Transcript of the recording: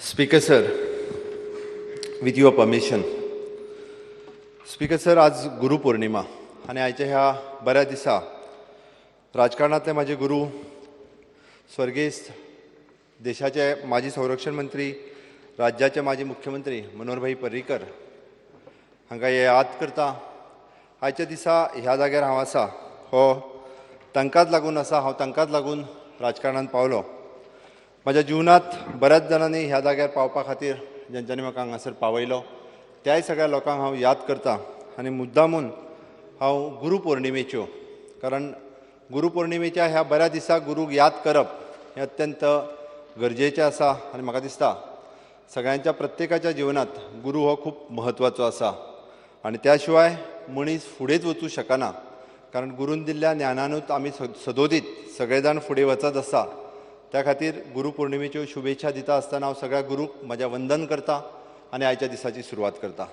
Speaker sir, with your permission. Speaker sir, आज गुरु पौर्णिमा आणि आयच्या ह्या बऱ्या दिसा राजकारणातले माझे गुरु स्वर्गीय देशाचे माजी संरक्षण मंत्री राज्याचे माजी मुख्यमंत्री मनोहरभाई पर्रीकर हांकां याद करता आयच्या दिसा ह्या जाग्यार हांव आसा हो तांकांच लागून आसा हांव तांकांच लागून राजकारणांत पावलो. माझ्या जिवनात बऱ्याच जाणांनी ह्या जाग्यार पावपा खातीर जेंच्यांनी म्हाका हांगासर पावयलो त्याय सगळ्या लोकांक हांव याद करता आनी मुद्दामून हांव गुरू पौर्णिमेच्यो कारण गुरू पौर्णिमेच्या ह्या बऱ्या दिसाक गुरूक याद करप हें अत्यंत गरजेचें आसा आनी म्हाका दिसता सगळ्यांच्या प्रत्येकाच्या जिवनात गुरू हो खूब म्हत्वाचो आसा आनी त्या शिवाय मनीस फुडेंच वचूं शकना कारण गुरून दिल्ल्या ज्ञानानूच आमी सदोदीत सगळे जाण फुडें वचत आसा. त्या खातीर गुरू पौर्णिमेच्यो शुभेच्छा दिता आसतना हांव सगळ्या गुरूक म्हजें वंदन करता आनी आयच्या दिसाची सुरवात करता.